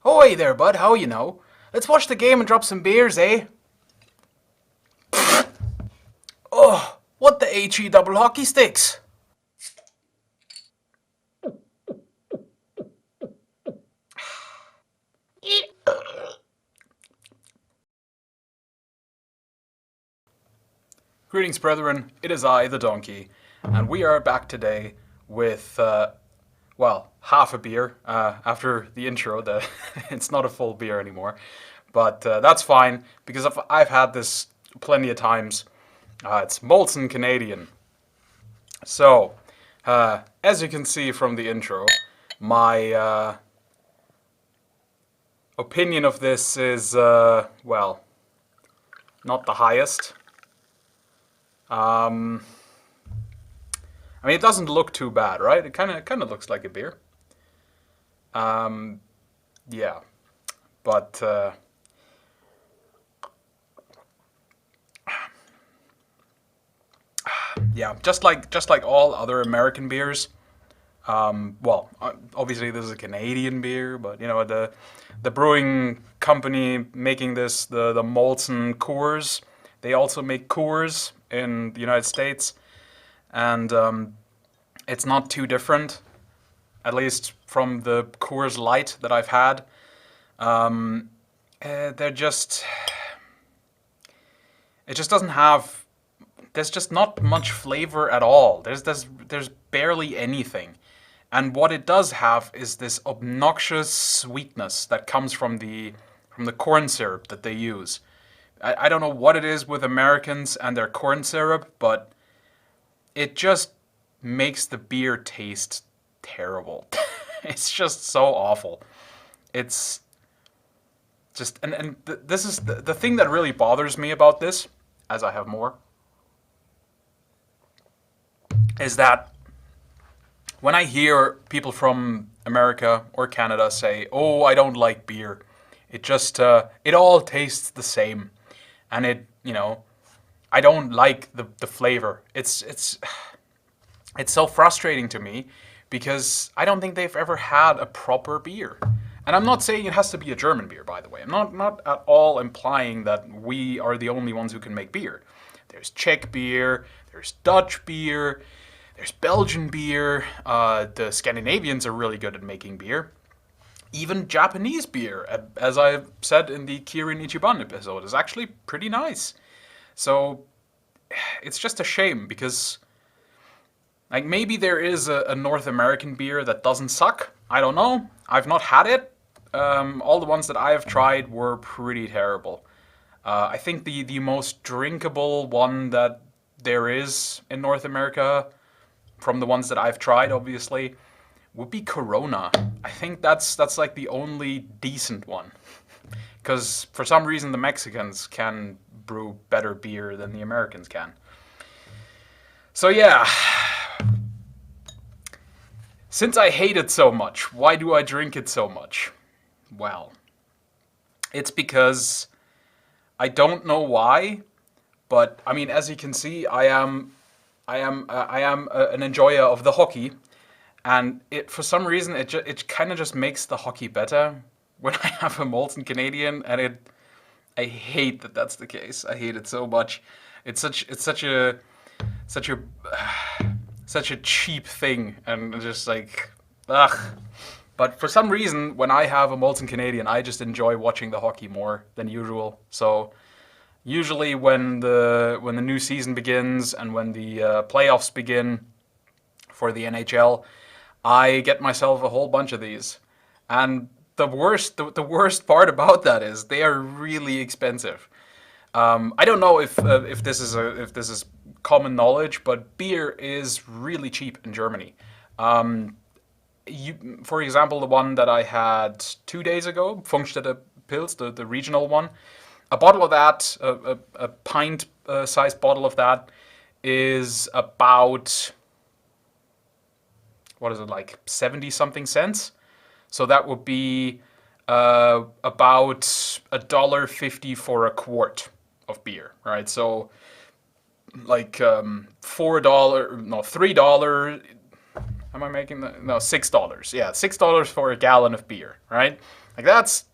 Oh, hey there, bud. How you know? Let's watch the game and drop some beers, eh? Oh, what the HE double hockey sticks? Greetings, brethren. It is I, the donkey, and we are back today with, well, half a beer after the intro. It's not a full beer anymore, but that's fine because I've had this plenty of times. It's Molson Canadian. So, as you can see from the intro, my opinion of this is, well, not the highest. Um, I mean, it doesn't look too bad, right? It kind of looks like a beer. Um, yeah, but yeah, just like all other American beers. Well, obviously this is a Canadian beer, but you know the brewing company making this, the Molson Coors, they also make Coors in the United States, and it's not too different, at least from the Coors Light that I've had. They're just, it just doesn't have. There's just not much flavor at all. There's barely anything. And what it does have is this obnoxious sweetness that comes from the corn syrup that they use. I don't know what it is with Americans and their corn syrup, but it just makes the beer taste terrible. It's just so awful. It's just this is the thing that really bothers me about this, as I have more, is that when I hear people from America or Canada say, "Oh, I don't like beer. It just it all tastes the same," and I don't like the flavor. It's so frustrating to me because I don't think they've ever had a proper beer. And I'm not saying it has to be a German beer, by the way. I'm not at all implying that we are the only ones who can make beer. There's Czech beer, there's Dutch beer, there's Belgian beer. The Scandinavians are really good at making beer. Even Japanese beer, as I said in the Kirin Ichiban episode, is actually pretty nice. So it's just a shame because, like, maybe there is a North American beer that doesn't suck. I don't know. I've not had it. All the ones that I have tried were pretty terrible. I think the most drinkable one that there is in North America, from the ones that I've tried, obviously, would be Corona. I think that's like the only decent one. Because for some reason the Mexicans can brew better beer than the Americans can. So yeah, since I hate it so much, why do I drink it so much? Well, it's because I don't know why, but I mean, as you can see, I am an enjoyer of the hockey, and it for some reason it kind of just makes the hockey better when I have a Molson Canadian, and I hate that that's the case. I hate it so much. It's such a such a cheap thing, and just like ugh. But for some reason, when I have a Molson Canadian, I just enjoy watching the hockey more than usual. So usually when the new season begins and when the playoffs begin for the NHL, I get myself a whole bunch of these. And the worst part about that is they are really expensive. I don't know if this is common knowledge, but beer is really cheap in Germany. For example, the one that I had 2 days ago, Funkstätte Pils, the regional one, a bottle of that, a pint sized bottle of that, is about, what is it, like 70 something cents? So that would be about $1.50 for a quart of beer, right? So like $4, no, $3, Am I making the... No, $6. Yeah, $6 for a gallon of beer, right? Like, that's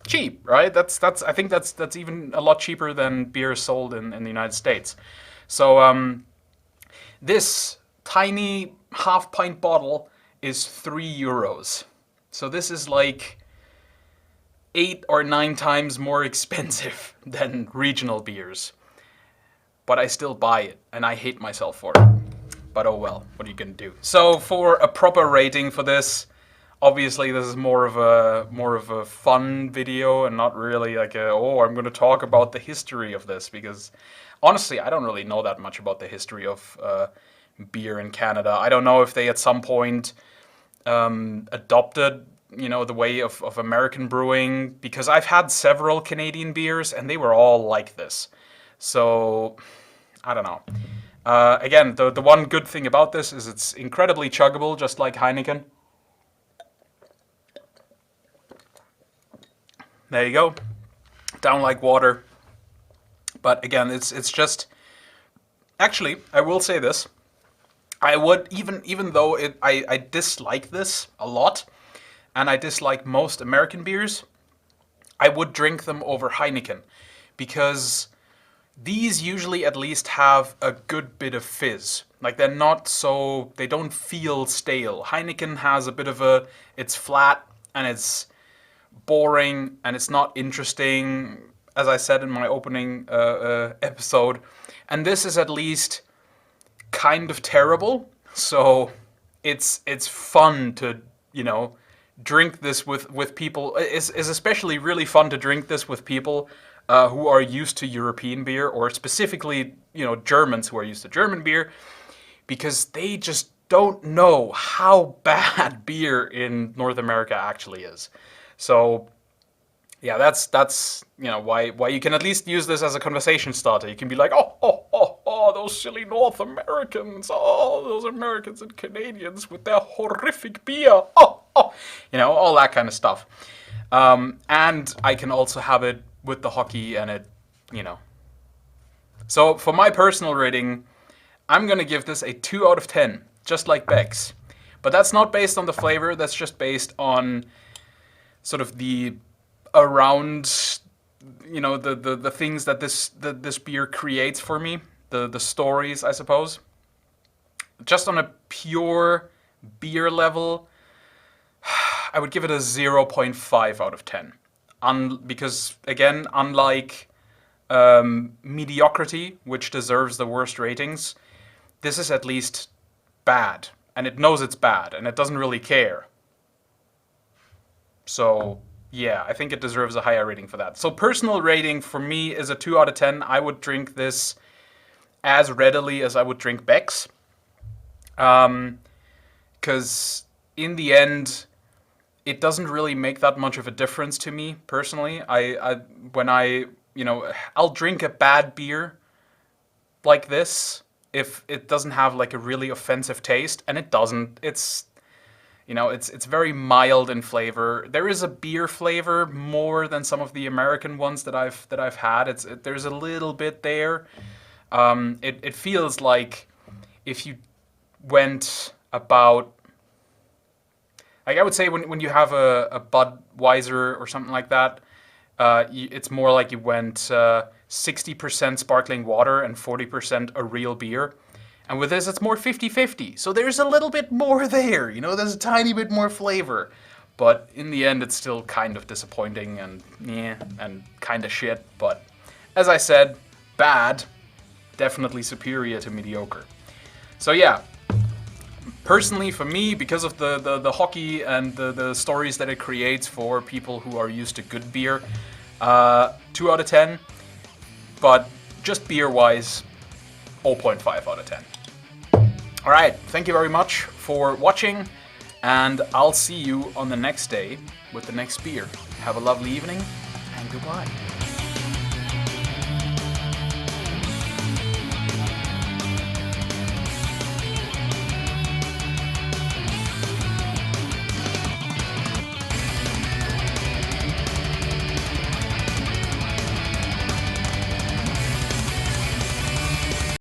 cheap, right? I think that's even a lot cheaper than beer sold in the United States. So this tiny half pint bottle is €3. So this is like 8 or 9 times more expensive than regional beers. But I still buy it, and I hate myself for it. But oh well, what are you gonna do? So for a proper rating for this, obviously this is more of a fun video and not really like I'm gonna talk about the history of this, because honestly I don't really know that much about the history of beer in Canada. I don't know if they at some point adopted the way of American brewing, because I've had several Canadian beers and they were all like this. So I don't know. Again, the one good thing about this is it's incredibly chuggable, just like Heineken. There you go. Down like water. But again, it's just... Actually, I will say this. I would, even though I dislike this a lot, and I dislike most American beers, I would drink them over Heineken, because these usually at least have a good bit of fizz. Like, they don't feel stale. Heineken has a bit of it's flat and it's boring and it's not interesting, as I said in my opening episode. And this is at least kind of terrible. So it's fun to, drink this with people. It's especially really fun to drink this with people who are used to European beer, or specifically, Germans who are used to German beer, because they just don't know how bad beer in North America actually is. So, yeah, that's why you can at least use this as a conversation starter. You can be like, oh, those silly North Americans, those Americans and Canadians with their horrific beer, all that kind of stuff. And I can also have it with the hockey and it. So for my personal rating, I'm going to give this a 2 out of 10, just like Beck's. But that's not based on the flavor, that's just based on sort of the around, the things that this beer creates for me, the stories, I suppose. Just on a pure beer level, I would give it a 0.5 out of 10. Because, again, unlike Mediocrity, which deserves the worst ratings, this is at least bad. And it knows it's bad, and it doesn't really care. So, yeah, I think it deserves a higher rating for that. So personal rating for me is a 2 out of 10. I would drink this as readily as I would drink Beck's. Because in the end, it doesn't really make that much of a difference to me personally. I'll drink a bad beer like this if it doesn't have like a really offensive taste, and it doesn't. It's very mild in flavor. There is a beer flavor more than some of the American ones that I've had. There's a little bit there. It feels like if you went about, like, I would say when you have a Budweiser or something like that, it's more like you went 60% sparkling water and 40% a real beer. And with this, it's more 50-50. So there's a little bit more there, there's a tiny bit more flavor. But in the end, it's still kind of disappointing and kind of shit. But as I said, bad, definitely superior to mediocre. So yeah, personally for me, because of the hockey and the stories that it creates for people who are used to good beer, 2 out of 10. But just beer-wise, 0.5 out of 10. Alright, thank you very much for watching, and I'll see you on the next day with the next beer. Have a lovely evening, and goodbye.